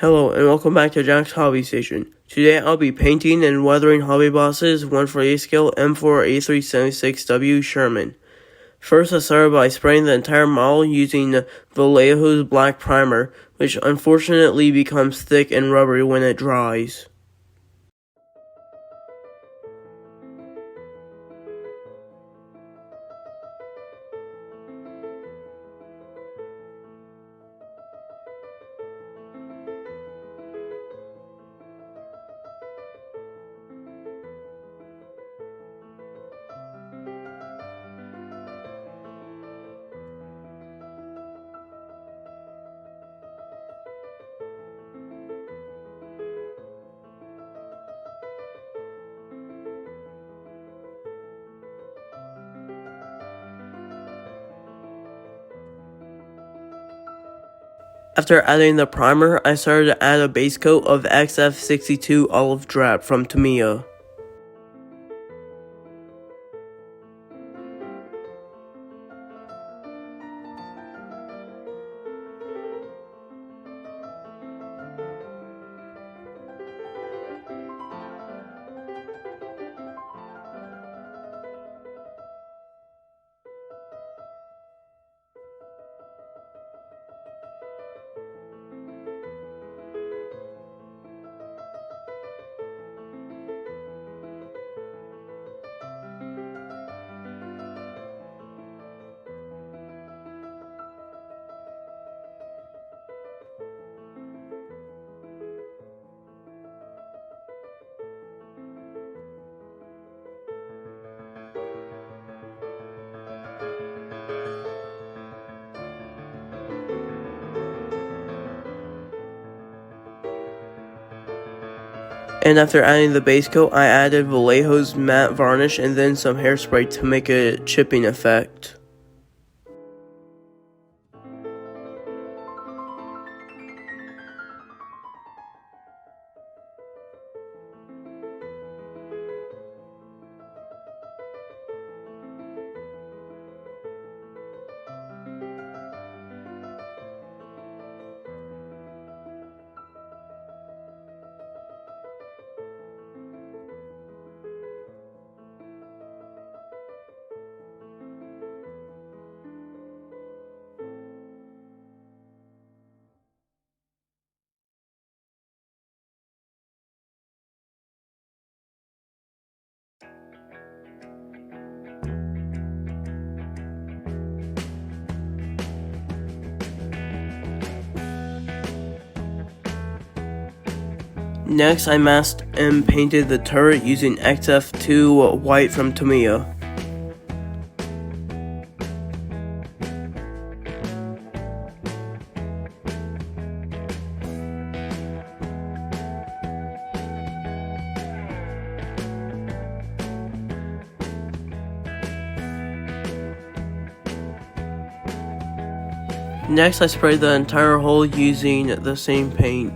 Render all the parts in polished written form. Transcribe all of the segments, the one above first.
Hello and welcome back to Jack's Hobby Station. Today I'll be painting and weathering Hobby Boss's 1/4 scale m4a3 76W Sherman. First I started by spraying the entire model using Vallejo's black primer, which unfortunately becomes thick and rubbery when it dries. After adding the primer, I started to add a base coat of XF62 Olive Drab from Tamiya. And after adding the base coat, I added Vallejo's matte varnish and then some hairspray to make a chipping effect. Next, I masked and painted the turret using XF2 white from Tamiya. Next, I sprayed the entire hull using the same paint.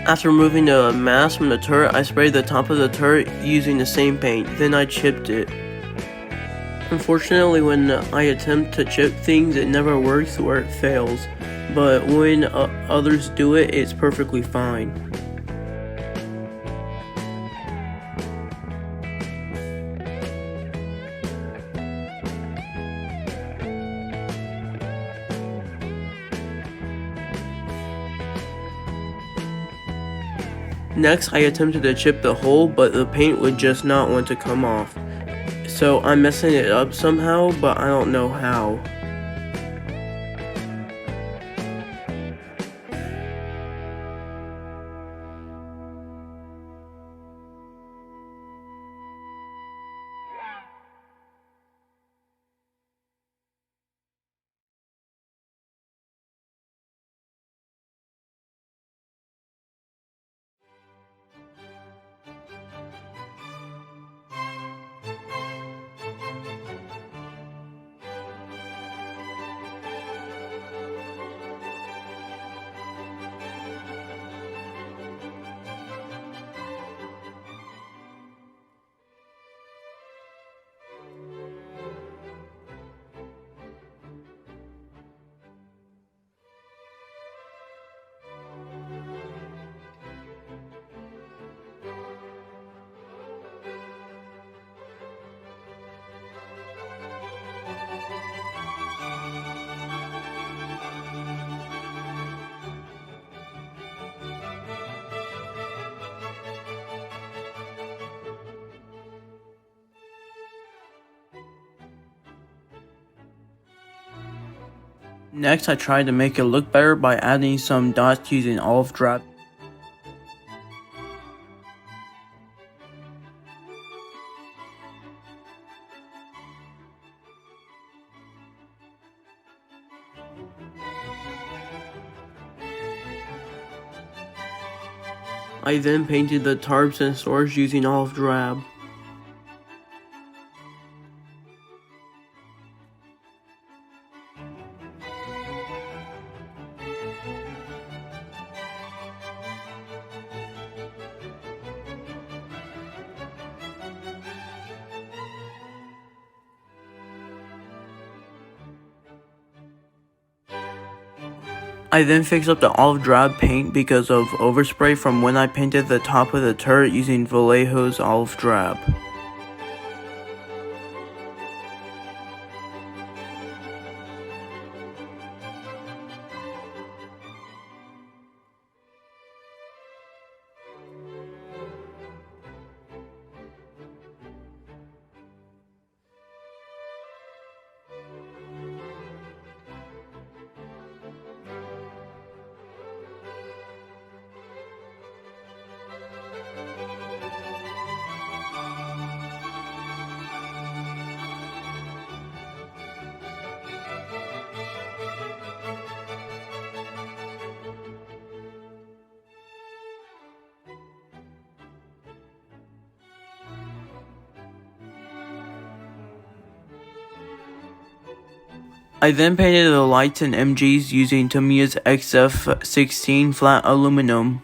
After removing the mask from the turret, I sprayed the top of the turret using the same paint, then I chipped it. Unfortunately, when I attempt to chip things, it never works or it fails, but when others do it, it's perfectly fine. Next, I attempted to chip the hole, but the paint would just not want to come off. so I'm messing it up somehow, but I don't know how. Next, I tried to make it look better by adding some dots using olive drab. I then painted the tarps and stores using olive drab. I then fixed up the olive drab paint because of overspray from when I painted the top of the turret using Vallejo's olive drab. I then painted the lights and MGs using Tamiya's XF16 flat aluminum.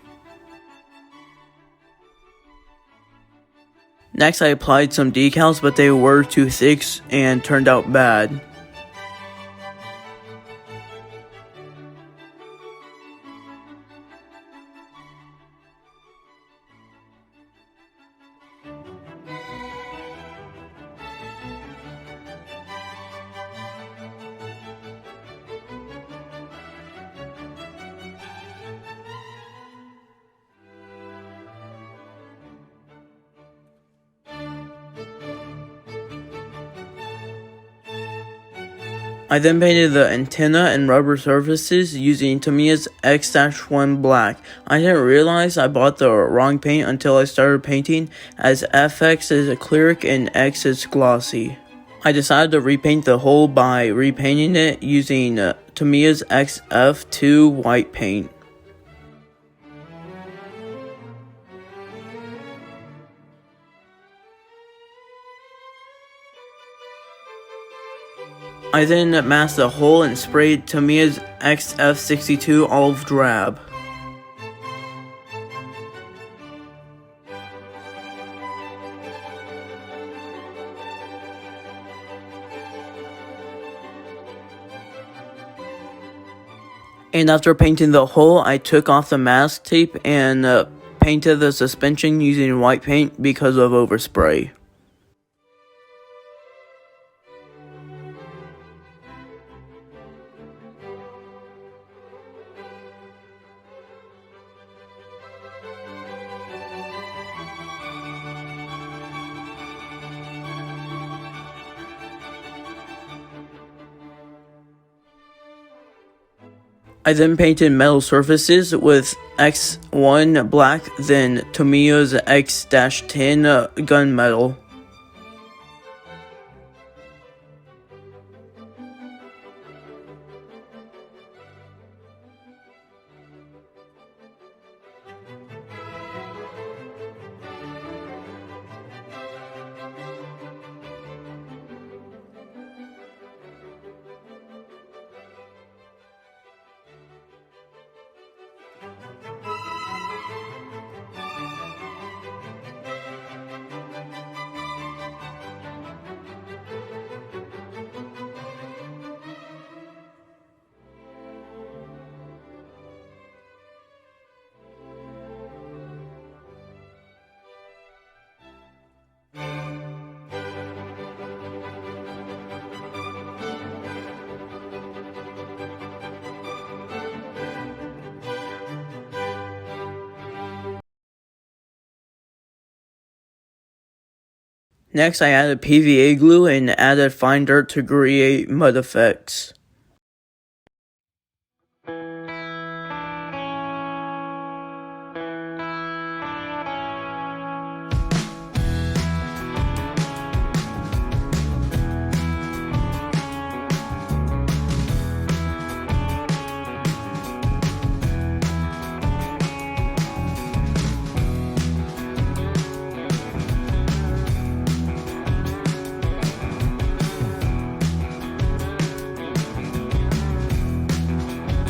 Next, I applied some decals, but they were too thick and turned out bad. I then painted the antenna and rubber surfaces using Tamiya's X-1 black. I didn't realize I bought the wrong paint until I started painting, as FX is acrylic and X is glossy. I decided to repaint the hull by repainting it using Tamiya's XF2 white paint. I then masked the hull and sprayed Tamiya's XF62 olive drab. And after painting the hull, I took off the mask tape and painted the suspension using white paint because of overspray. I then painted metal surfaces with X1 black, then Tamiya's X-10 gunmetal. Next, I added PVA glue and added fine dirt to create mud effects.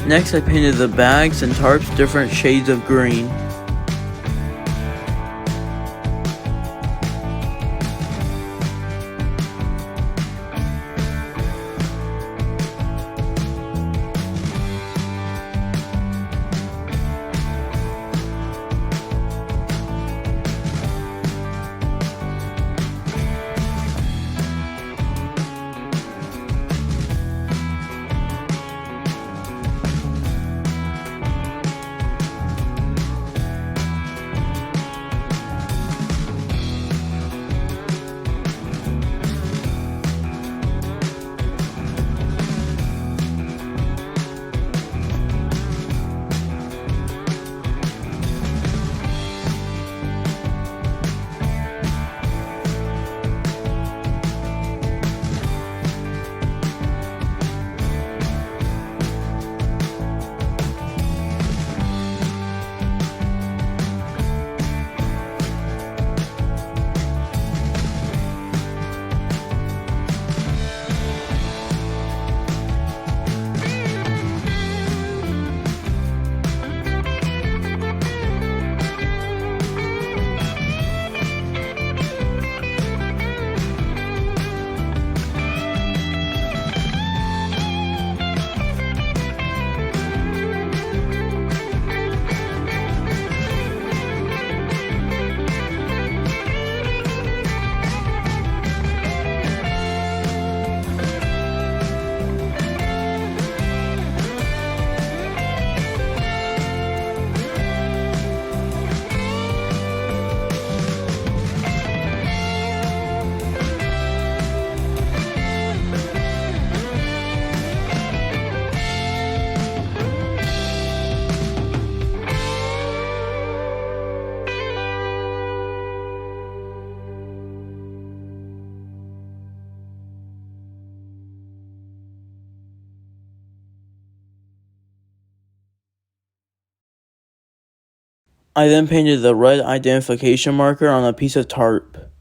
Next, I painted the bags and tarps different shades of green. I then painted the red identification marker on a piece of tarp.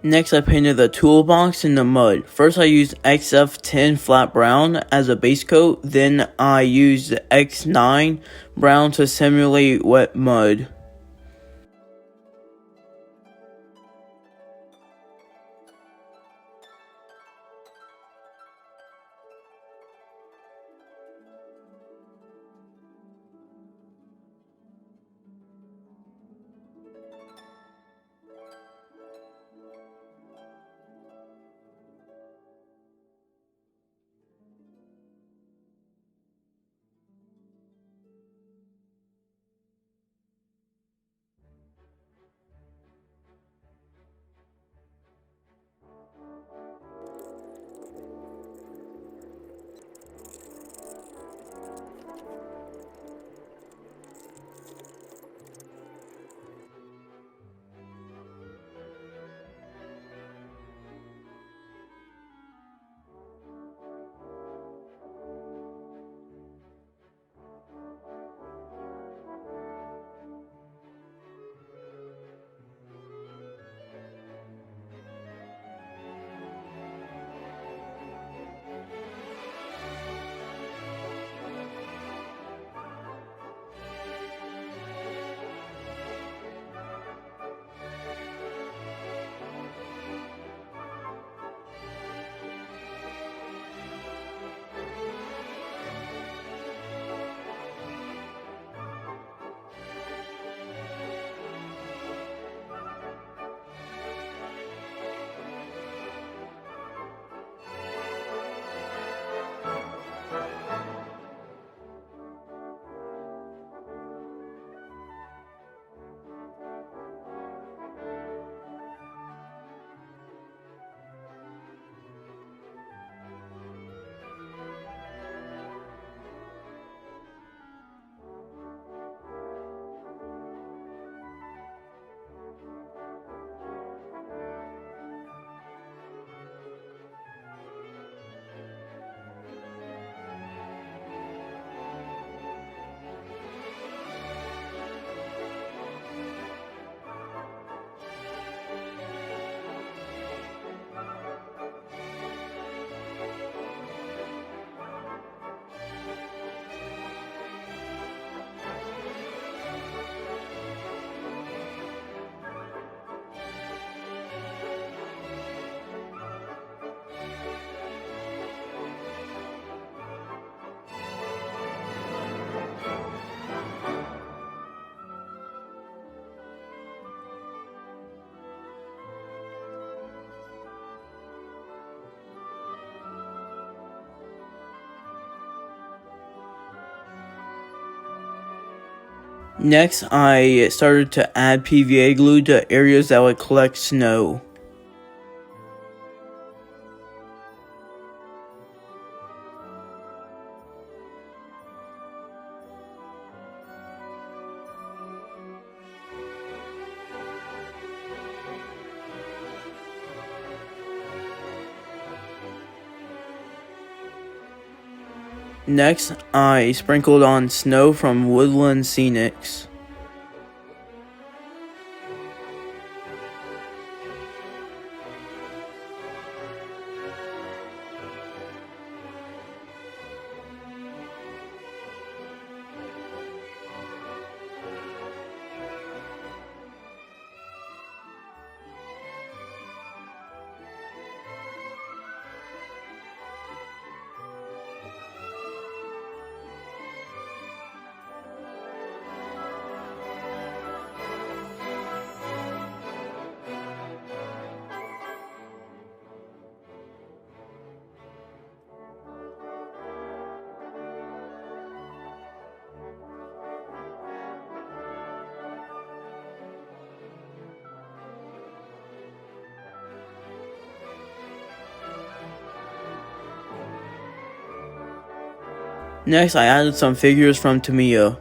Next, I painted the toolbox in the mud. First, I used XF10 flat brown as a base coat, then I used X9 brown to simulate wet mud. Next, I started to add PVA glue to areas that would collect snow. Next, I sprinkled on snow from Woodland Scenics. Next, I added some figures from Tamiya.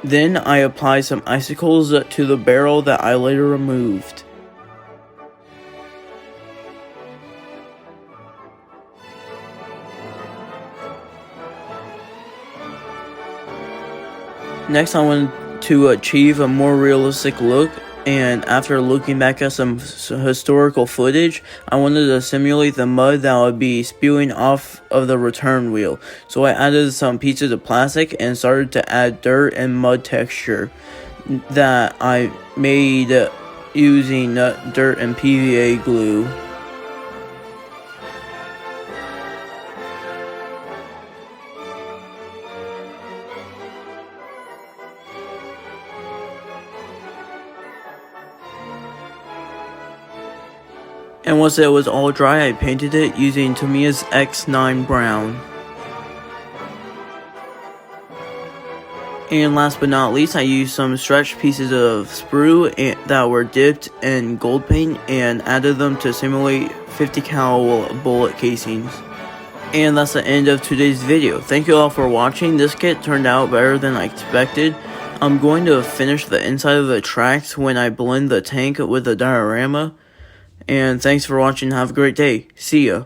Then I applied some icicles to the barrel that I later removed. Next, I wanted to achieve a more realistic look, and after looking back at some historical footage, I wanted to simulate the mud that would be spewing off of the return wheel. So I added some pieces of plastic and started to add dirt and mud texture that I made using dirt and PVA glue. And once it was all dry, I painted it using Tamiya's X9 Brown. And last but not least, I used some stretched pieces of sprue that were dipped in gold paint and added them to simulate 50 cal bullet casings. And that's the end of today's video. Thank you all for watching. This kit turned out better than I expected. I'm going to finish the inside of the tracks when I blend the tank with the diorama. And thanks for watching. Have a great day. See ya.